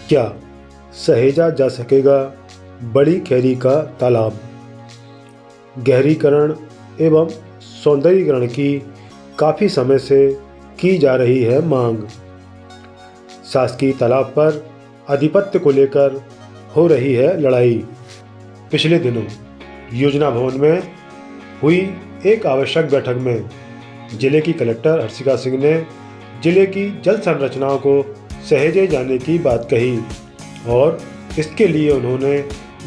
क्या सहेजा जा सकेगा बड़ी खैरी का तालाब? गहरीकरण एवं सौंदर्यीकरण की काफ़ी समय से की जा रही है मांग। शासकीय तालाब पर आधिपत्य को लेकर हो रही है लड़ाई। पिछले दिनों योजना भवन में हुई एक आवश्यक बैठक में जिले की कलेक्टर हर्षिका सिंह ने जिले की जल संरचनाओं को सहेजे जाने की बात कही और इसके लिए उन्होंने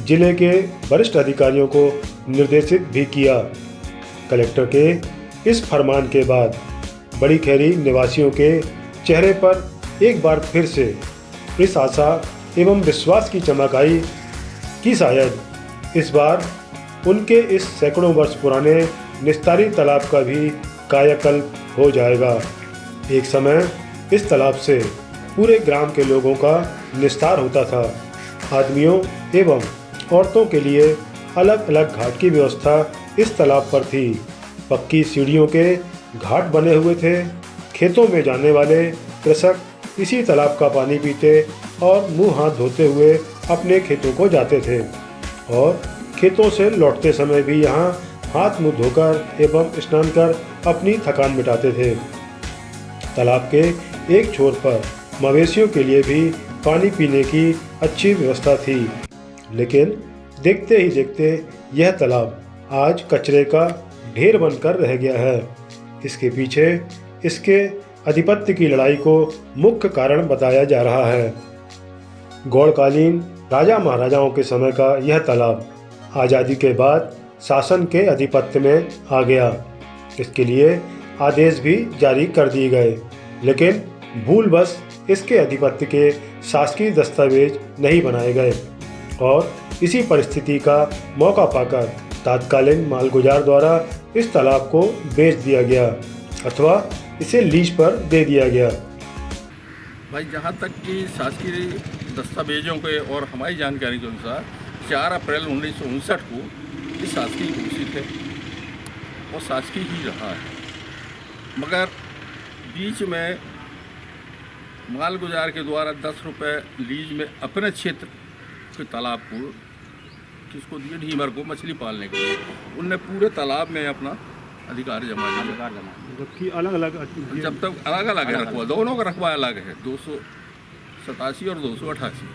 जिले के वरिष्ठ अधिकारियों को निर्देशित भी किया। कलेक्टर के इस फरमान के बाद बड़ी खैरी निवासियों के चेहरे पर एक बार फिर से इस आशा एवं विश्वास की चमक आई कि शायद इस बार उनके इस सैकड़ों वर्ष पुराने निस्तारी तालाब का भी कायाकल्प हो जाएगा। एक समय इस तालाब से पूरे ग्राम के लोगों का निस्तार होता था। आदमियों एवं औरतों के लिए अलग अलग घाट की व्यवस्था इस तालाब पर थी। पक्की सीढ़ियों के घाट बने हुए थे। खेतों में जाने वाले कृषक इसी तालाब का पानी पीते और मुंह हाथ धोते हुए अपने खेतों को जाते थे और खेतों से लौटते समय भी यहाँ हाथ मुंह धोकर एवं स्नान कर अपनी थकान मिटाते थे। तालाब के एक छोर पर मवेशियों के लिए भी पानी पीने की अच्छी व्यवस्था थी, लेकिन देखते ही देखते यह तालाब आज कचरे का ढेर बनकर रह गया है। इसके पीछे इसके आधिपत्य की लड़ाई को मुख्य कारण बताया जा रहा है। गौड़कालीन राजा महाराजाओं के समय का यह तालाब आज़ादी के बाद शासन के आधिपत्य में आ गया। इसके लिए आदेश भी जारी कर दिए गए, लेकिन भूलवश इसके आधिपत्य के शासकीय दस्तावेज नहीं बनाए गए और इसी परिस्थिति का मौका पाकर तत्कालीन मालगुजार द्वारा इस तालाब को बेच दिया गया अथवा इसे लीज पर दे दिया गया। भाई, जहाँ तक कि शासकीय दस्तावेजों के और हमारी जानकारी के अनुसार 4 अप्रैल 1959 को ये शासकीय घोषित है और शासकीय ही रहा है, मगर बीच में मालगुजार के द्वारा 10 रुपये लीज में अपने क्षेत्र के तालाब को किसको दिए, ढीमर को, मछली पालने के लिए। उनने पूरे तालाब में अपना अधिकार जमा दिया, जबकि अलग अलग जब तक अलग अलग है रखवा, दोनों का रखवा अलग है। 287 और 288।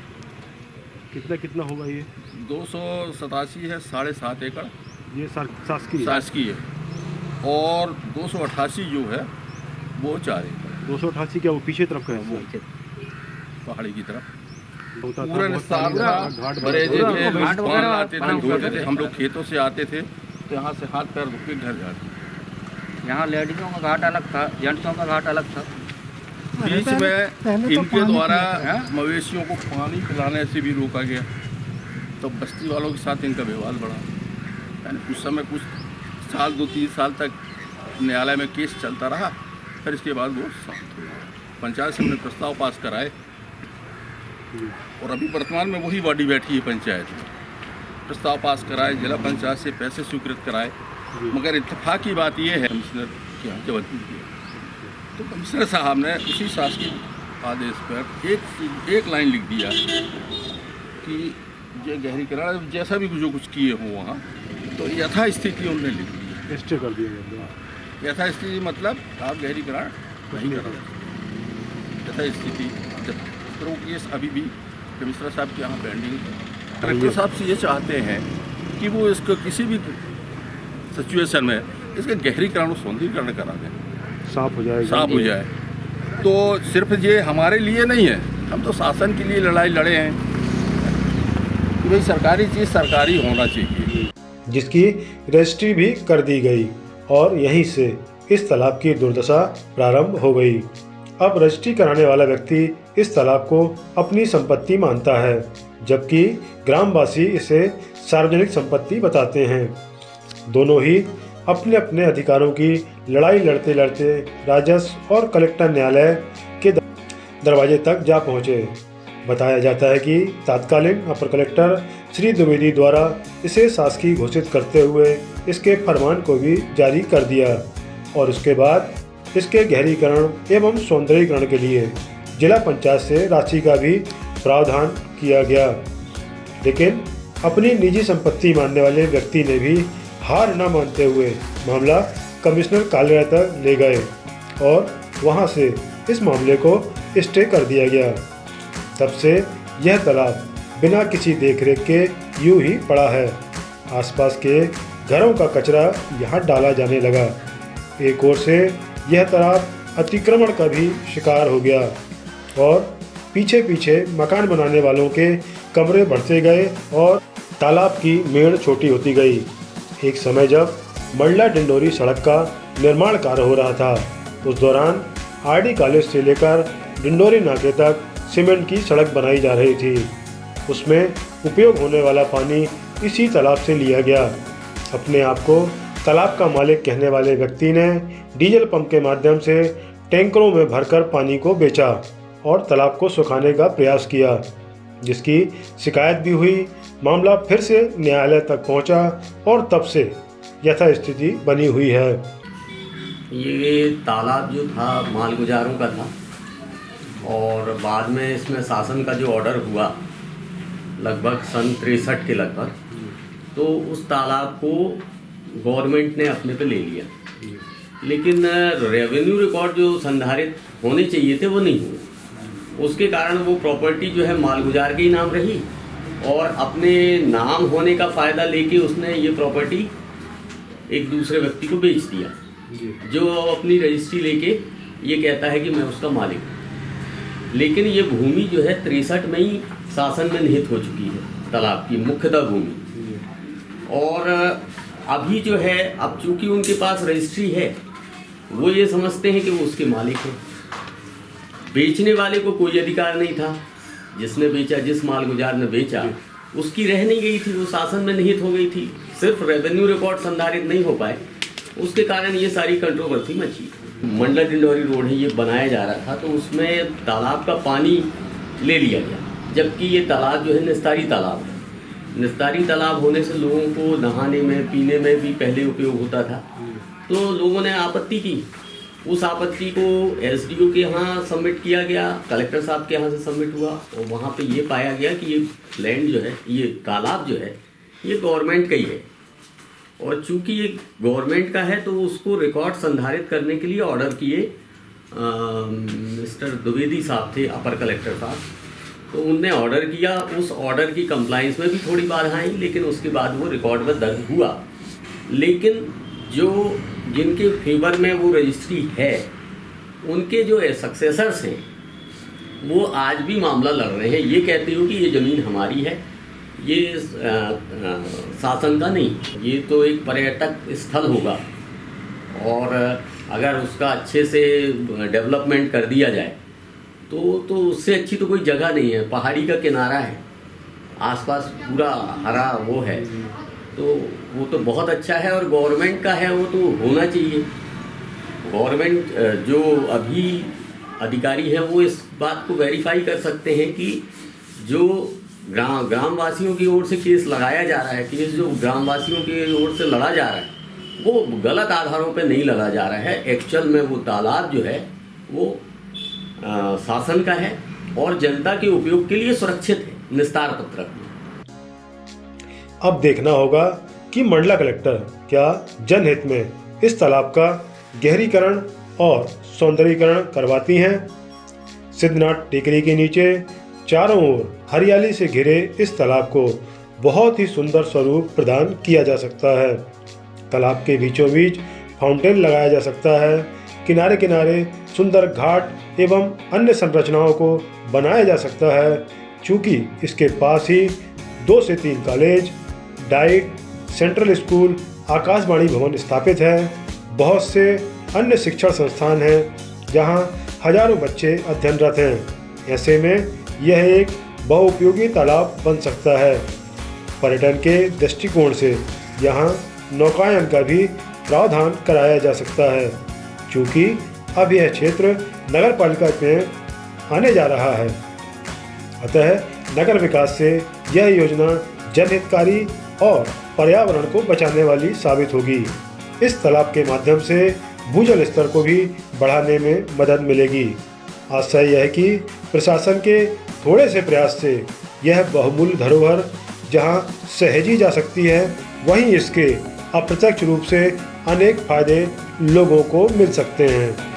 कितना कितना होगा ये? 287 है 7.5 एकड़, ये शासकीय है, और 288 जो है वो 4 एकड़। 288 क्या वो पीछे तरफ का है? वो पहाड़ी की तरफ पूरा आते थे। हम लोग खेतों से आते थे तो यहाँ से हाथ पैर धो के घर जाते। यहाँ लेडीजों का घाट अलग था, जेंट्सों का घाट अलग था। बीच में इनके द्वारा मवेशियों को पानी पिलाने से भी रोका गया, तो बस्ती वालों के साथ इनका व्यवहार बढ़ा। यानी कुछ समय, कुछ साल, 2-3 साल तक न्यायालय में केस चलता रहा, फिर इसके बाद वो शांत हो गया। पंचायत से हमने प्रस्ताव पास कराए और अभी वर्तमान में वही बॉडी बैठी है पंचायत में। प्रस्ताव पास कराए, जिला पंचायत से पैसे स्वीकृत कराए, मगर इत्तेफाक की बात यह है कमिश्नर के यहाँ जबलपुर की, तो कमिश्नर साहब ने उसी शासकीय आदेश पर एक लाइन लिख दिया कि ये गहरीकरण जैसा भी जो कुछ किए हों वहाँ, तो यथास्थिति उन्होंने लिख दी। स्टे कर दिया। यथास्थिति मतलब आप गहरीकरण नहीं कर रहे। यथास्थिति जब तो केस अभी भी कमिश्नर साहब के यहाँ पेंडिंग है। कलेक्टर साहब से ये चाहते हैं कि वो इसको किसी भी सिचुएशन में इसके गहरीकरण और सौंदर्यीकरण करा दें, साफ हो जाए। तो सिर्फ ये हमारे लिए नहीं है, हम तो शासन के लिए लड़ाई लड़े हैं कि भाई सरकारी चीज़ सरकारी होना चाहिए, जिसकी रजिस्ट्री भी कर दी गई और यहीं से इस तालाब की दुर्दशा प्रारंभ हो गई। अब रजिस्ट्री कराने वाला व्यक्ति इस तालाब को अपनी संपत्ति मानता है, जबकि ग्रामवासी इसे सार्वजनिक संपत्ति बताते हैं। दोनों ही अपने अपने अधिकारों की लड़ाई लड़ते लड़ते राजस्व और कलेक्टर न्यायालय के दरवाजे तक जा पहुँचे। बताया जाता है कि तत्कालीन अपर कलेक्टर श्री द्विवेदी द्वारा इसे शासकीय घोषित करते हुए इसके फरमान को भी जारी कर दिया और उसके बाद इसके गहरीकरण एवं सौंदर्यीकरण के लिए जिला पंचायत से राशि का भी प्रावधान किया गया, लेकिन अपनी निजी संपत्ति मानने वाले व्यक्ति ने भी हार न मानते हुए मामला कमिश्नर कार्यालय तक ले गए और वहां से इस मामले को स्टे कर दिया गया। तब से यह तालाब बिना किसी देखरेख के यूं ही पड़ा है। आसपास के घरों का कचरा यहाँ डाला जाने लगा। एक ओर से यह तालाब अतिक्रमण का भी शिकार हो गया और पीछे पीछे मकान बनाने वालों के कमरे बढ़ते गए और तालाब की मेड़ छोटी होती गई। एक समय जब मंडला डिंडोरी सड़क का निर्माण कार्य हो रहा था, उस दौरान आरडी कॉलेज से लेकर डिंडोरी नाके तक सीमेंट की सड़क बनाई जा रही थी। उसमें उपयोग होने वाला पानी इसी तालाब से लिया गया। अपने आप को तालाब का मालिक कहने वाले व्यक्ति ने डीजल पंप के माध्यम से टैंकरों में भरकर पानी को बेचा और तालाब को सुखाने का प्रयास किया, जिसकी शिकायत भी हुई। मामला फिर से न्यायालय तक पहुंचा और तब से यथास्थिति बनी हुई है। ये तालाब जो था मालगुजारों का था और बाद में इसमें शासन का जो ऑर्डर हुआ लगभग सन 63 के लगभग, तो उस तालाब को गवर्नमेंट ने अपने पे ले लिया, लेकिन रेवेन्यू रिकॉर्ड जो संधारित होने चाहिए थे वो नहीं हुए। उसके कारण वो प्रॉपर्टी जो है मालगुजार के ही नाम रही और अपने नाम होने का फ़ायदा लेके उसने ये प्रॉपर्टी एक दूसरे व्यक्ति को बेच दिया, जो अपनी रजिस्ट्री लेके ये कहता है कि मैं उसका मालिक हूँ। लेकिन ये भूमि जो है 63 में ही शासन में निहित हो चुकी है, तालाब की मुख्यतः भूमि। और अभी जो है, अब चूंकि उनके पास रजिस्ट्री है, वो ये समझते हैं कि वो उसके मालिक हैं। बेचने वाले को कोई अधिकार नहीं था। जिसने बेचा, जिस मालगुजार ने बेचा, उसकी रह नहीं गई थी, वो शासन में निहित हो गई थी। सिर्फ रेवेन्यू रिकॉर्ड संधारित नहीं हो पाए, उसके कारण ये सारी कंट्रोवर्सी मची। मंडला डिंडोरी रोड है, ये बनाया जा रहा था, तो उसमें तालाब का पानी ले लिया गया, जबकि ये तालाब जो है निस्तारी तालाब है। निस्तारी तालाब होने से लोगों को नहाने में, पीने में भी पहले उपयोग होता था। तो लोगों ने आपत्ति की। उस आपत्ति को एसडीओ के यहाँ सबमिट किया गया, कलेक्टर साहब के यहाँ से सबमिट हुआ और वहाँ पे ये पाया गया कि ये लैंड जो है, ये तालाब जो है, ये गवर्नमेंट का ही है। और चूंकि ये गवर्नमेंट का है तो उसको रिकॉर्ड संधारित करने के लिए ऑर्डर किए मिस्टर द्विवेदी साहब थे, अपर कलेक्टर साहब। तो उनने ऑर्डर किया। उस ऑर्डर की कंप्लाइंस में भी थोड़ी बाधा आई, लेकिन उसके बाद वो रिकॉर्ड में दर्ज हुआ। लेकिन जो जिनके फेवर में वो रजिस्ट्री है, उनके जो सक्सेसर्स हैं, वो आज भी मामला लड़ रहे हैं। ये कहते हो कि ये ज़मीन हमारी है, ये शासन का नहीं, ये तो एक पर्यटक स्थल होगा और अगर उसका अच्छे से डेवलपमेंट कर दिया जाए तो उससे अच्छी तो कोई जगह नहीं है। पहाड़ी का किनारा है, आसपास पूरा हरा वो है, तो वो तो बहुत अच्छा है और गवर्नमेंट का है, वो तो होना चाहिए। गवर्नमेंट जो अभी अधिकारी हैं वो इस बात को वेरीफाई कर सकते हैं कि जो ग्रामवासियों की ओर से केस लगाया जा रहा है, केस जो ग्रामवासियों की ओर से लड़ा जा रहा है, वो गलत आधारों पे नहीं लड़ा जा रहा है। एक्चुअल में वो तालाब जो है वो शासन का है और जनता के उपयोग के लिए सुरक्षित है निस्तार पत्रक में। अब देखना होगा कि मंडला कलेक्टर क्या जनहित में इस तालाब का गहरीकरण और सौंदर्यीकरण करवाती हैं। सिद्धनाथ टेकरी के नीचे चारों ओर हरियाली से घिरे इस तालाब को बहुत ही सुंदर स्वरूप प्रदान किया जा सकता है। तालाब के बीचों बीच फाउंटेन लगाया जा सकता है। किनारे किनारे सुंदर घाट एवं अन्य संरचनाओं को बनाया जा सकता है। चूँकि इसके पास ही 2 से 3 college, diet, central school, Akashvani भवन स्थापित है। बहुत से अन्य शिक्षण संस्थान हैं जहां हजारों बच्चे अध्ययनरत हैं। ऐसे में यह एक बहुउपयोगी तालाब बन सकता है। पर्यटन के दृष्टिकोण से यहां नौकायन का भी प्रावधान कराया जा सकता है, क्योंकि अब यह क्षेत्र नगर पालिका में आने जा रहा है। अतः नगर विकास से यह योजना जनहितकारी और पर्यावरण को बचाने वाली साबित होगी। इस तालाब के माध्यम से भूजल स्तर को भी बढ़ाने में मदद मिलेगी। आशा यह है कि प्रशासन के थोड़े से प्रयास से यह बहुमूल्य धरोहर जहां सहेजी जा सकती है, वहीं इसके अप्रत्यक्ष रूप से अनेक फायदे लोगों को मिल सकते हैं।